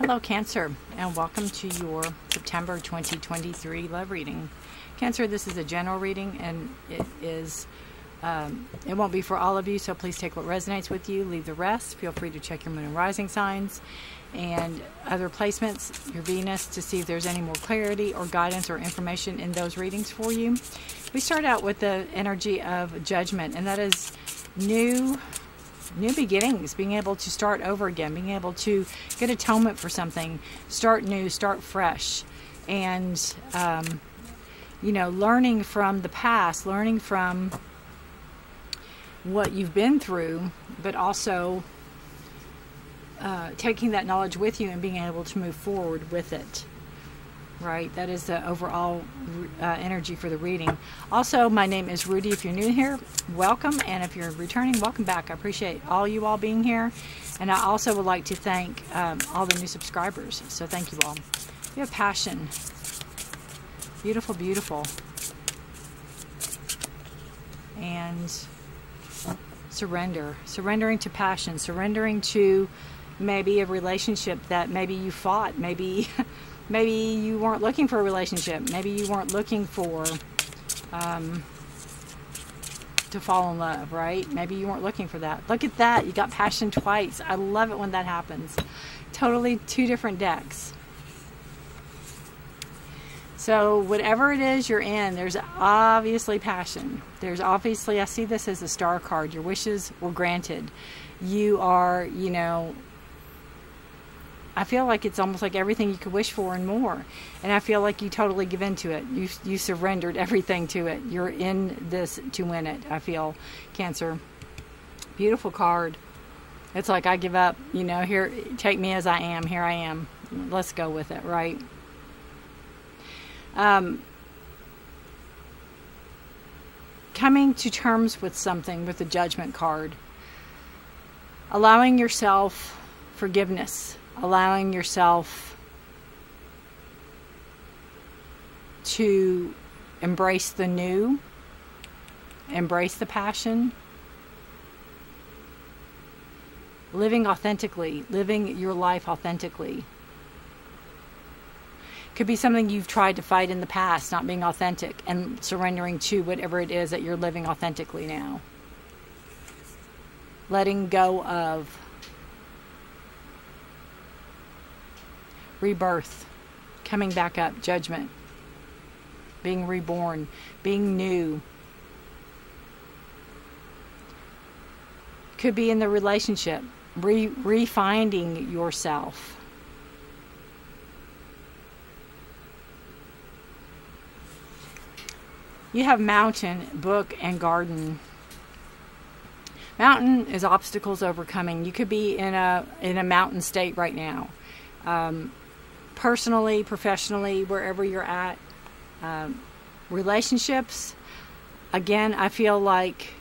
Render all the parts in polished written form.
Hello Cancer, and welcome to your September 2023 love reading. Cancer, this is a general reading, and it won't be for all of you, so please take what resonates with you, leave the rest. Feel free to check your moon and rising signs and other placements, your Venus, to see if there's any more clarity or guidance or information in those readings for you. We start out with the energy of judgment, and that is new beginnings, being able to start over again, being able to get atonement for something, start new, start fresh, and learning from the past, learning from what you've been through, but also taking that knowledge with you and being able to move forward with it. Right, that is the overall energy for the reading. Also, my name is Rudy. If you're new here, welcome, and if you're returning, welcome back. I appreciate you all being here, and I also would like to thank all the new subscribers. So thank you all. You have passion, beautiful, beautiful, and surrendering to passion, surrendering to maybe a relationship that maybe you fought, maybe you weren't looking for a relationship. Maybe you weren't looking for to fall in love, right? Maybe you weren't looking for that. Look at that. You got passion twice. I love it when that happens. Totally two different decks. So whatever it is you're in, there's obviously passion. There's obviously, I see this as a star card. Your wishes were granted. You are, I feel like it's almost like everything you could wish for and more. And I feel like you totally give in to it. You surrendered everything to it. You're in this to win it, I feel, Cancer. Beautiful card. It's like, I give up. Here, take me as I am. Here I am. Let's go with it, right? Coming to terms with something with the Judgment card. Allowing yourself forgiveness. Allowing yourself to embrace the new, embrace the passion, living authentically, living your life authentically. Could be something you've tried to fight in the past, not being authentic, and surrendering to whatever it is that you're living authentically now. Letting go of rebirth, coming back up, judgment, being reborn, being new. Could be in the relationship, refinding yourself. You have mountain, book, and garden. Mountain is obstacles overcoming. You could be in a mountain state right now. Personally, professionally, wherever you're at. Relationships, again, I feel like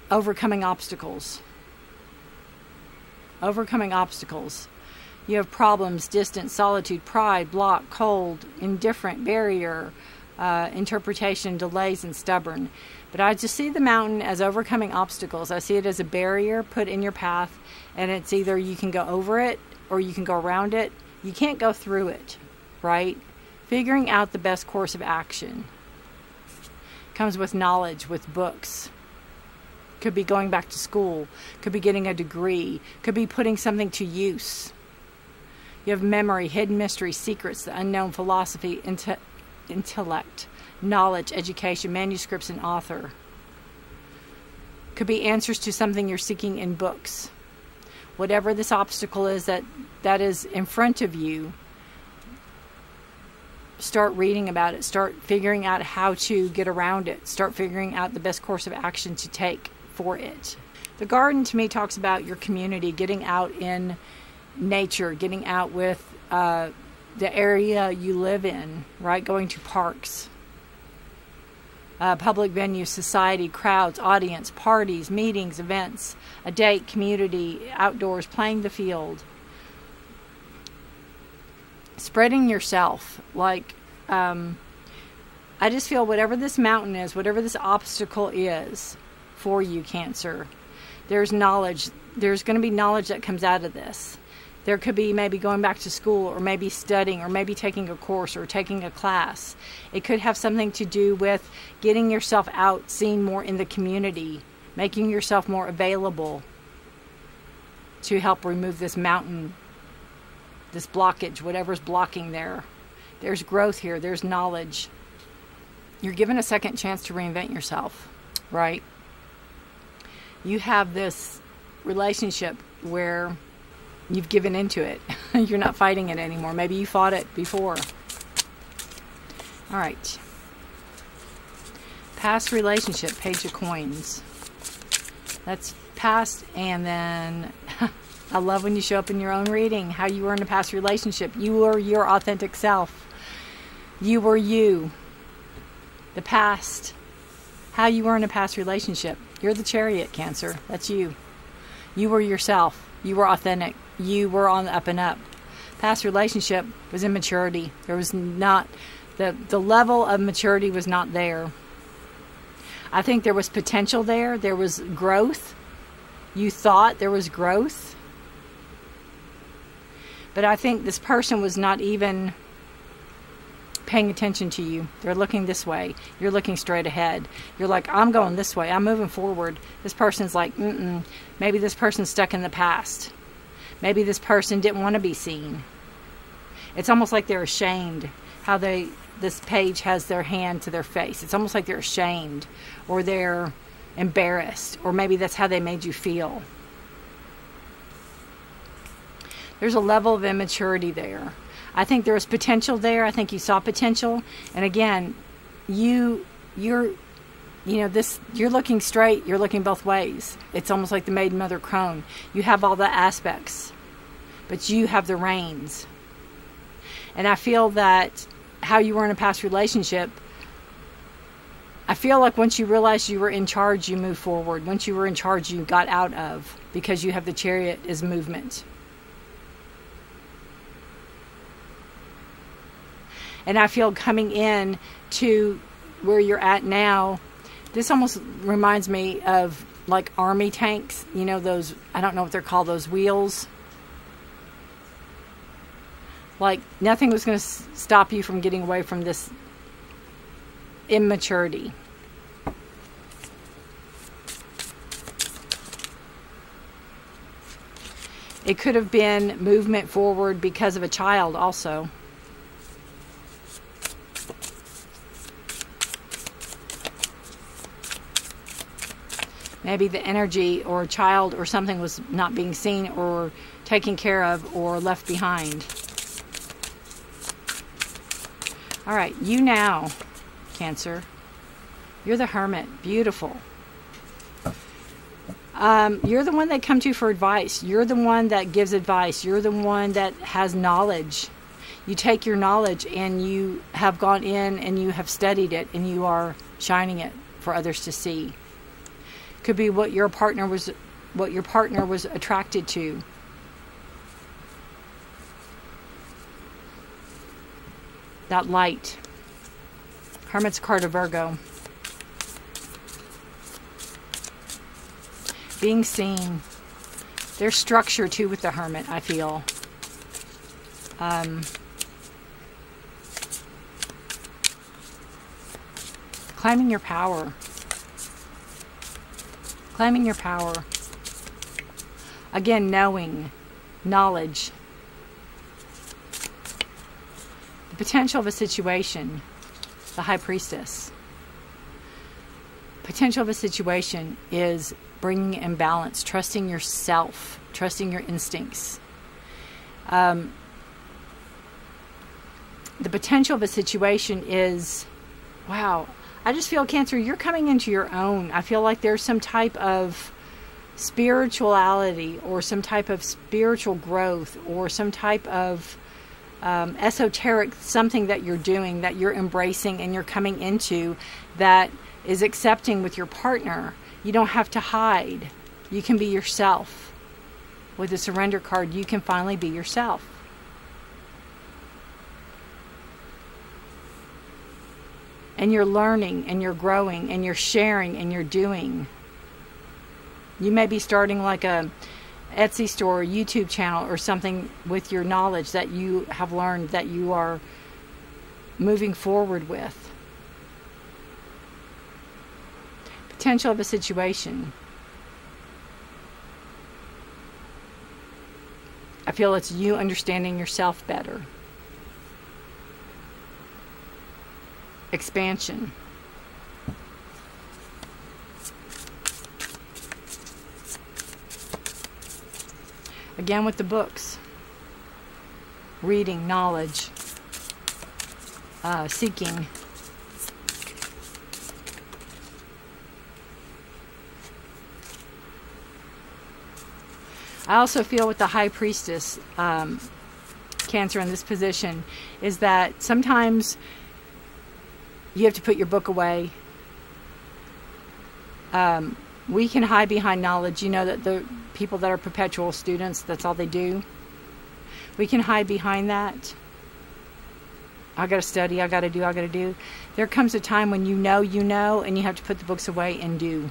overcoming obstacles. Overcoming obstacles. You have problems, distance, solitude, pride, block, cold, indifferent, barrier, interpretation, delays, and stubborn. But I just see the mountain as overcoming obstacles. I see it as a barrier put in your path, and it's either you can go over it or you can go around it. You can't go through it, right? Figuring out the best course of action comes with knowledge, with books. Could be going back to school. Could be getting a degree. Could be putting something to use. You have memory, hidden mystery, secrets, the unknown, philosophy, intellect, knowledge, education, manuscripts, and author. Could be answers to something you're seeking in books. Whatever this obstacle is that is in front of you, start reading about it. Start figuring out how to get around it. Start figuring out the best course of action to take for it. The garden, to me, talks about your community, getting out in nature, getting out with the area you live in, right? Going to parks. Public venues, society, crowds, audience, parties, meetings, events, a date, community, outdoors, playing the field. Spreading yourself. Like, I just feel whatever this mountain is, whatever this obstacle is for you, Cancer, there's knowledge. There's going to be knowledge that comes out of this. There could be maybe going back to school, or maybe studying, or maybe taking a course or taking a class. It could have something to do with getting yourself out, seen more in the community, making yourself more available to help remove this mountain, this blockage, whatever's blocking there. There's growth here. There's knowledge. You're given a second chance to reinvent yourself, right? You have this relationship where you've given into it. You're not fighting it anymore. Maybe you fought it before. All right. Past relationship, Page of Coins. That's past, and then I love when you show up in your own reading, how you were in a past relationship. You were your authentic self. You were you. The past. How you were in a past relationship. You're the Chariot, Cancer. That's you. You were yourself. You were authentic. You were on the up and up. Past relationship was immaturity. There was not, the level of maturity was not there. I think there was potential there. There was growth. You thought there was growth. But I think this person was not even paying attention to you. They're looking this way. You're looking straight ahead. You're like, I'm going this way. I'm moving forward. This person's like, maybe this person's stuck in the past. Maybe this person didn't want to be seen. It's almost like they're ashamed how this page has their hand to their face. It's almost like they're ashamed, or they're embarrassed, or maybe that's how they made you feel. There's a level of immaturity there. I think there was potential there. I think you saw potential. And again, you're looking straight. You're looking both ways. It's almost like the Maiden Mother Crone. You have all the aspects, but you have the reins. And I feel that how you were in a past relationship, I feel like once you realized you were in charge, you moved forward. Once you were in charge, you got out of, because you have the Chariot as movement. And I feel coming in to where you're at now, this almost reminds me of like army tanks. You know, those, I don't know what they're called, those wheels. Like nothing was going to stop you from getting away from this immaturity. It could have been movement forward because of a child also. Maybe the energy or a child or something was not being seen or taken care of or left behind. All right, you now, Cancer. You're the Hermit. Beautiful. You're the one they come to for advice. You're the one that gives advice. You're the one that has knowledge. You take your knowledge and you have gone in and you have studied it and you are shining it for others to see. Could be what your partner was attracted to. That light. Hermit's card of Virgo. Being seen. There's structure too with the Hermit, I feel. Claiming your power. Claiming your power. Again, knowing. Knowledge. The potential of a situation. The High Priestess. Potential of a situation is bringing in balance. Trusting yourself. Trusting your instincts. The potential of a situation is, wow, I just feel, Cancer, you're coming into your own. I feel like there's some type of spirituality or some type of spiritual growth or some type of esoteric something that you're doing, that you're embracing and you're coming into, that is accepting with your partner. You don't have to hide. You can be yourself. With the Surrender card, you can finally be yourself. And you're learning and you're growing and you're sharing and you're doing. You may be starting like a Etsy store, YouTube channel, or something with your knowledge that you have learned that you are moving forward with. Potential of a situation. I feel it's you understanding yourself better. Expansion. Again with the books. Reading, knowledge, seeking. I also feel with the High Priestess, Cancer, in this position, is that sometimes you have to put your book away. We can hide behind knowledge. You know that the people that are perpetual students, that's all they do. We can hide behind that. I got to study, I got to do. There comes a time when you know, and you have to put the books away and do.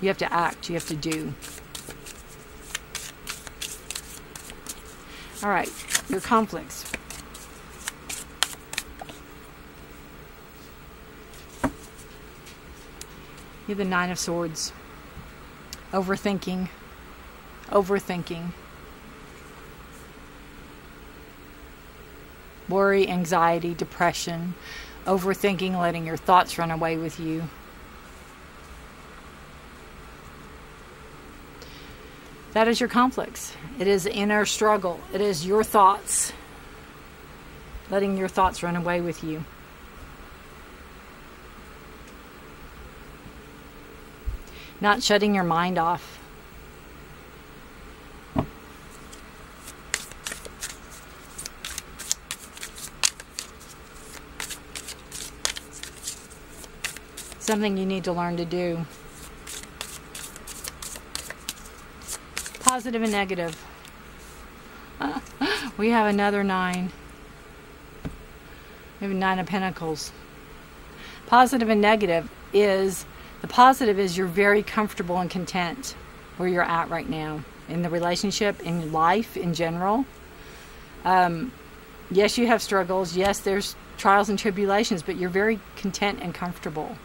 You have to act, you have to do. All right, your conflicts. You have the Nine of Swords. Overthinking. Worry, anxiety, depression. Overthinking, letting your thoughts run away with you. That is your conflicts. It is inner struggle. It is your thoughts. Letting your thoughts run away with you. Not shutting your mind off. Something you need to learn to do. Positive and negative. We have another 9. We have 9 of Pentacles. Positive and negative is, the positive is you're very comfortable and content where you're at right now. In the relationship, in life in general. Yes, you have struggles. Yes, there's trials and tribulations, but you're very content and comfortable.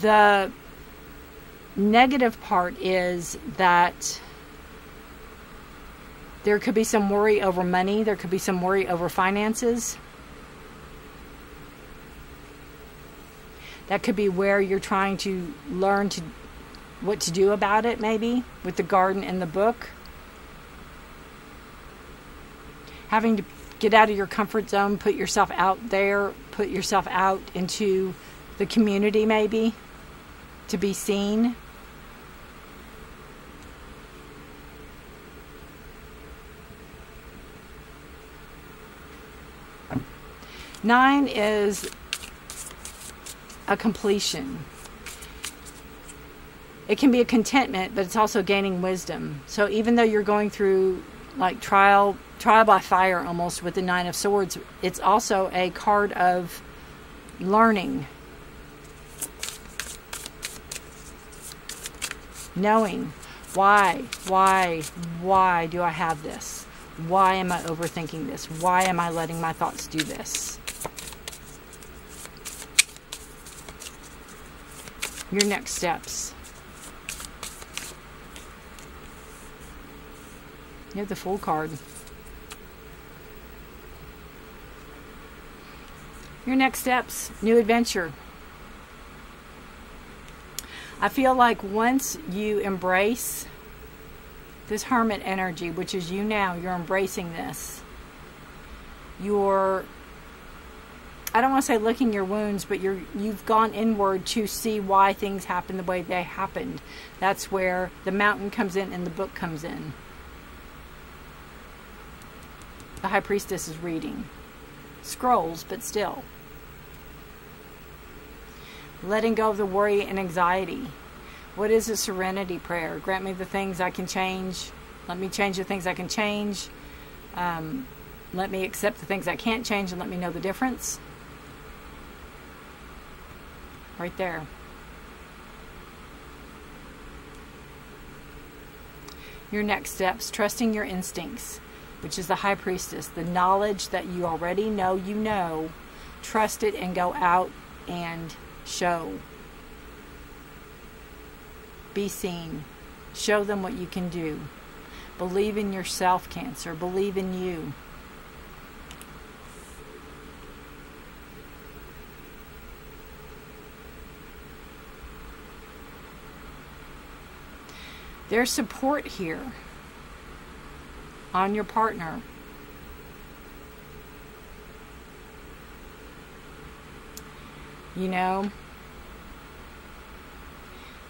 The negative part is that there could be some worry over money. There could be some worry over finances. That could be where you're trying to learn what to do about it, maybe, with the garden and the book. Having to get out of your comfort zone, put yourself out there, put yourself out into the community, maybe, to be seen. Nine is a completion. It can be a contentment, but it's also gaining wisdom. So even though you're going through like trial by fire almost with the Nine of Swords, it's also a card of learning. Knowing why do I have this? Why am I overthinking this? Why am I letting my thoughts do this? Your next steps. You have the Fool card. Your next steps, new adventure. I feel like once you embrace this Hermit energy, which is you now, you're embracing this. You're, I don't want to say licking your wounds, but you've gone inward to see why things happen the way they happened. That's where the mountain comes in and the book comes in. The High Priestess is reading. Scrolls, but still. Letting go of the worry and anxiety. What is a serenity prayer? Grant me the things I can change. Let me change the things I can change. Let me accept the things I can't change and let me know the difference. Right there. your next steps, trusting your instincts, which is the High Priestess, the knowledge that you already know you know. Trust it and go out and show. Be seen. Show them what you can do. Believe in yourself, Cancer. Believe in you. There's support here on your partner. You know,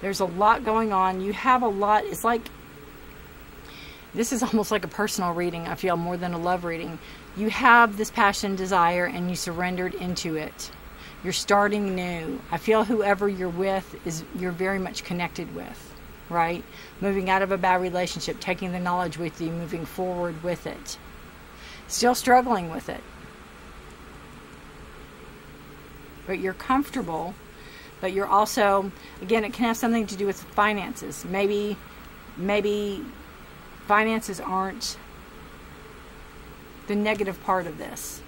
there's a lot going on. You have a lot. It's like, this is almost like a personal reading, I feel, more than a love reading. You have this passion, desire, and you surrendered into it. You're starting new. I feel whoever you're with you're very much connected with. Right? Moving out of a bad relationship, taking the knowledge with you, moving forward with it. Still struggling with it. But you're comfortable, but you're also, again, it can have something to do with finances. Maybe finances aren't the negative part of this.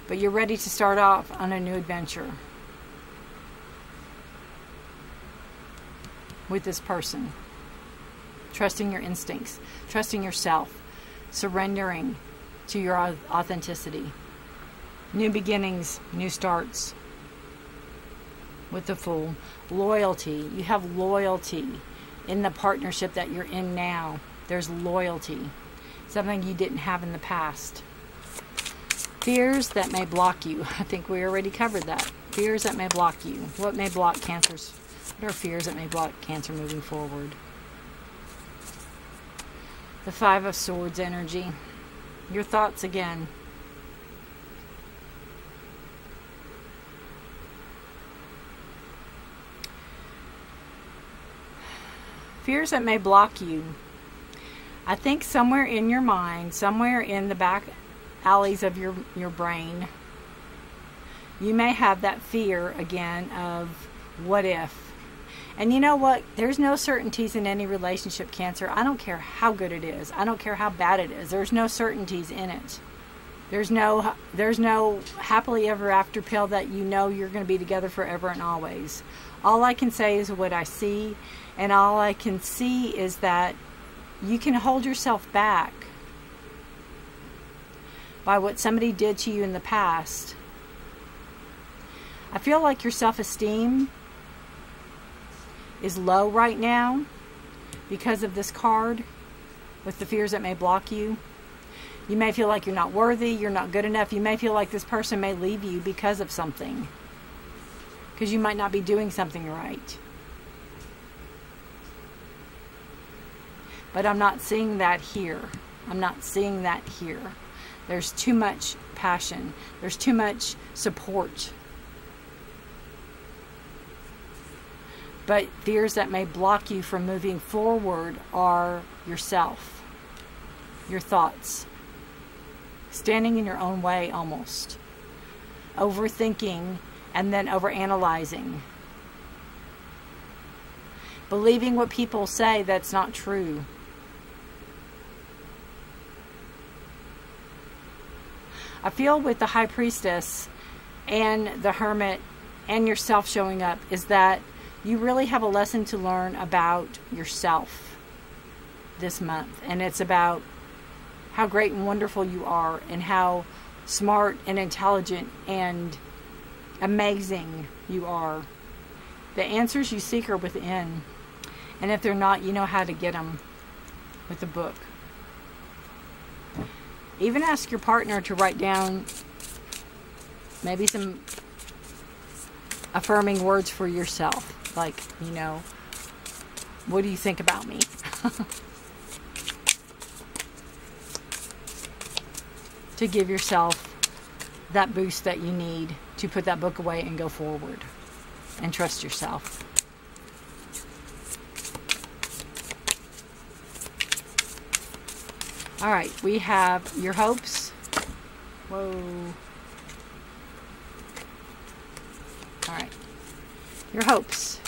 But you're ready to start off on a new adventure with this person. Trusting your instincts, trusting yourself, surrendering to your authenticity. New beginnings, new starts with the Fool. Loyalty. You have loyalty in the partnership that you're in now. There's loyalty. Something you didn't have in the past. Fears that may block you. I think we already covered that. Fears that may block you. What may block Cancer's? What are fears that may block Cancer moving forward? The Five of Swords energy. Your thoughts again. Fears that may block you. I think somewhere in your mind, somewhere in the back alleys of your brain, you may have that fear again of what if. And you know what? There's no certainties in any relationship, Cancer. I don't care how good it is. I don't care how bad it is. There's no certainties in it. There's no happily ever after pill that you know you're going to be together forever and always. All I can say is what I see, and all I can see is that you can hold yourself back by what somebody did to you in the past. I feel like your self-esteem is low right now because of this card with the fears that may block you. You may feel like you're not worthy, you're not good enough. You may feel like this person may leave you because of something. Because you might not be doing something right. But I'm not seeing that here. I'm not seeing that here. There's too much passion. There's too much support. But fears that may block you from moving forward are yourself, your thoughts, standing in your own way almost, overthinking and then overanalyzing, believing what people say that's not true. I feel with the High Priestess and the Hermit and yourself showing up is that you really have a lesson to learn about yourself this month. And it's about how great and wonderful you are and how smart and intelligent and amazing you are. The answers you seek are within. And if they're not, you know how to get them with the book. Even ask your partner to write down maybe some affirming words for yourself. Like, you know, what do you think about me? To give yourself that boost that you need to put that book away and go forward. And trust yourself. All right, we have your hopes. Whoa. All right. Your hopes.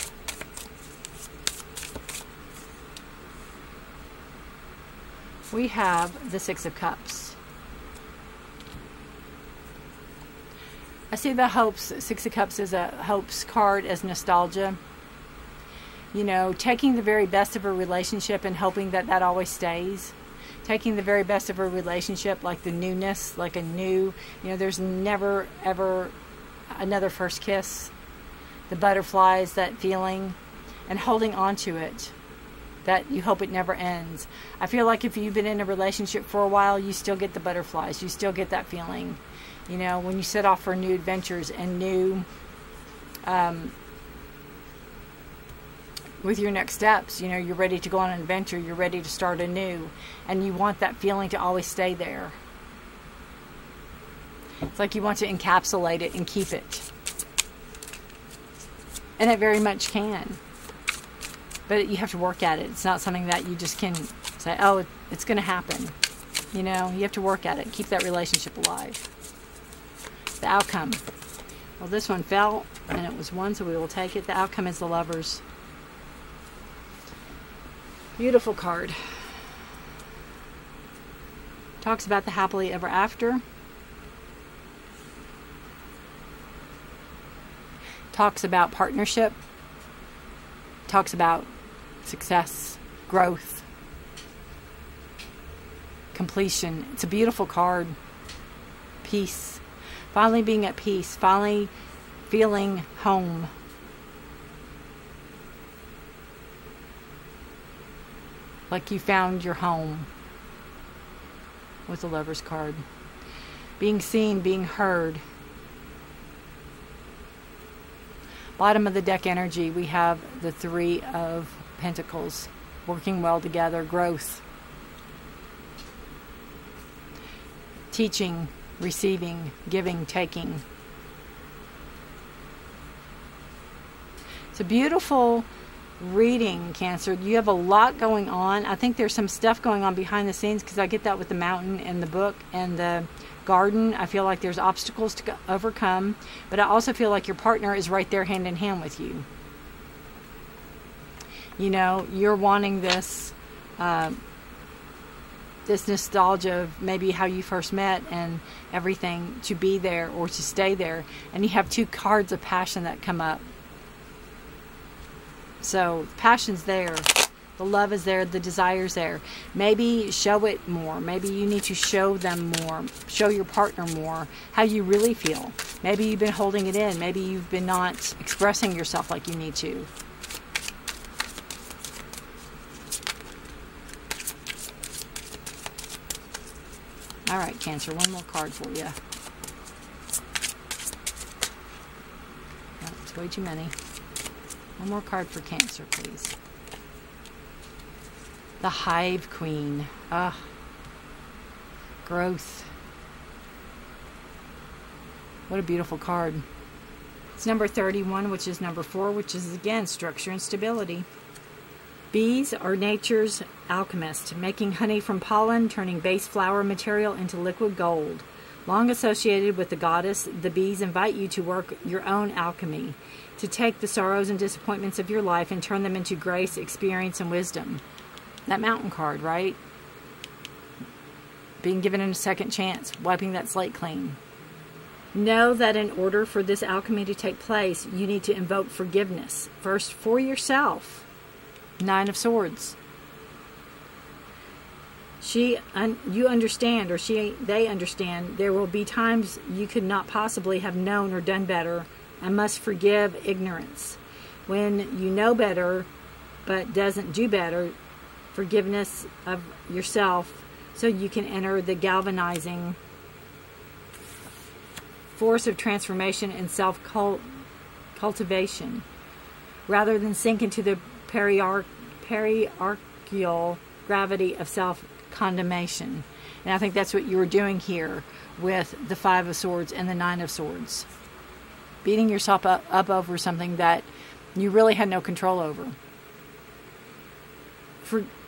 we have the Six of Cups. I see the hopes. Six of Cups is a hopes card, as nostalgia. You know, taking the very best of a relationship and hoping that that always stays. Taking the very best of a relationship, like the newness, like a new, you know, there's never ever another first kiss. The butterflies, that feeling, and holding on to it, that you hope it never ends. I feel like if you've been in a relationship for a while, you still get the butterflies, you still get that feeling. You know, when you set off for new adventures and new, with your next steps, you know, you're ready to go on an adventure, you're ready to start anew, and you want that feeling to always stay there. It's like you want to encapsulate it and keep it. And it very much can. But you have to work at it. It's not something that you just can say, oh, it's going to happen. You know, you have to work at it. Keep that relationship alive. The outcome. Well, this one fell, and it was one, so we will take it. The outcome is the Lovers. Beautiful card. Talks about the happily ever after. Talks about partnership. Talks about success, growth, completion. It's a beautiful card. Peace. Finally being at peace. Finally feeling home. Like you found your home with the Lover's card. Being seen, being heard. Bottom of the deck energy, we have the Three of Pentacles. Working well together, growth. Teaching, receiving, giving, taking. It's a beautiful reading, Cancer. You have a lot going on. I think there's some stuff going on behind the scenes, because I get that with the mountain and the book and the garden. I feel like there's obstacles to overcome, but I also feel like your partner is right there hand in hand with you. You know, you're wanting this this nostalgia of maybe how you first met and everything to be there or to stay there, and you have two cards of passion that come up. So passion's there, the love is there, the desire's there. Maybe show it more. Maybe you need to show them more. Show your partner more how you really feel. Maybe you've been holding it in. Maybe you've been not expressing yourself like you need to. All right, Cancer, one more card for you. Oh, it's way too many. One more card for Cancer, please. The Hive Queen. Growth. What a beautiful card. It's number 31, which is number 4, which is, again, structure and stability. Bees are nature's alchemist, making honey from pollen, turning base flower material into liquid gold. Long associated with the goddess, the bees invite you to work your own alchemy, to take the sorrows and disappointments of your life and turn them into grace, experience, and wisdom. That mountain card, right? Being given a second chance, wiping that slate clean. Know that in order for this alchemy to take place, you need to invoke forgiveness. First, for yourself. Nine of Swords. You understand, or they understand, there will be times you could not possibly have known or done better, and must forgive ignorance. When you know better, but doesn't do better, forgiveness of yourself, so you can enter the galvanizing force of transformation and self-cultivation, rather than sink into the periarchial gravity of self-condemnation. And I think that's what you were doing here with the Five of Swords and the Nine of Swords. Beating yourself up over something that you really had no control over.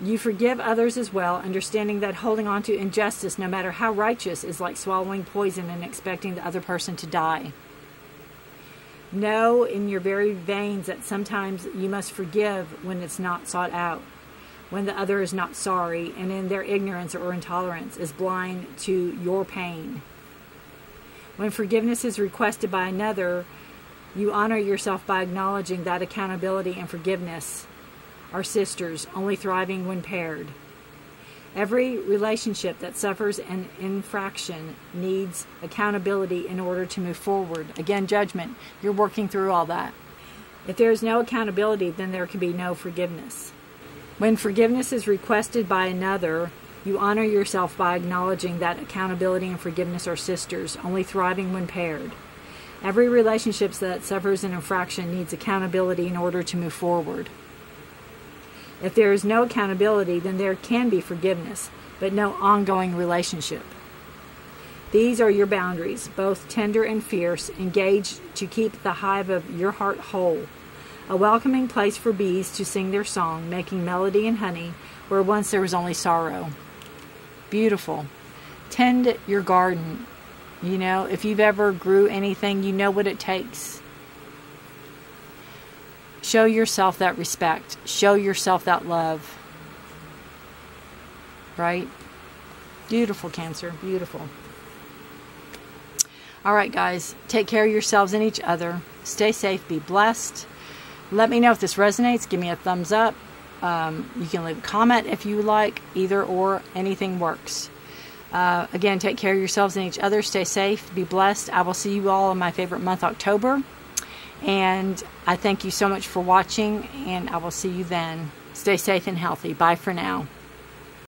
You forgive others as well, understanding that holding on to injustice, no matter how righteous, is like swallowing poison and expecting the other person to die. Know in your very veins that sometimes you must forgive when it's not sought out. when the other is not sorry and in their ignorance or intolerance is blind to your pain. When forgiveness is requested by another, you honor yourself by acknowledging that accountability and forgiveness are sisters, only thriving when paired. Every relationship that suffers an infraction needs accountability in order to move forward. Again, judgment. You're working through all that. If there is no accountability, then there can be no forgiveness. When forgiveness is requested by another, you honor yourself by acknowledging that accountability and forgiveness are sisters, only thriving when paired. Every relationship that suffers an infraction needs accountability in order to move forward. If there is no accountability, then there can be forgiveness, but no ongoing relationship. These are your boundaries, both tender and fierce, engaged to keep the hive of your heart whole. A welcoming place for bees to sing their song, making melody and honey, where once there was only sorrow. Beautiful. Tend your garden. You know, if you've ever grew anything, you know what it takes. Show yourself that respect. Show yourself that love. Right? Beautiful, Cancer. Beautiful. All right, guys. Take care of yourselves and each other. Stay safe. Be blessed. Let me know if this resonates. Give me a thumbs up. You can leave a comment if you like. Either or. Anything works. Again, take care of yourselves and each other. Stay safe. Be blessed. I will see you all in my favorite month, October. And I thank you so much for watching. And I will see you then. Stay safe and healthy. Bye for now.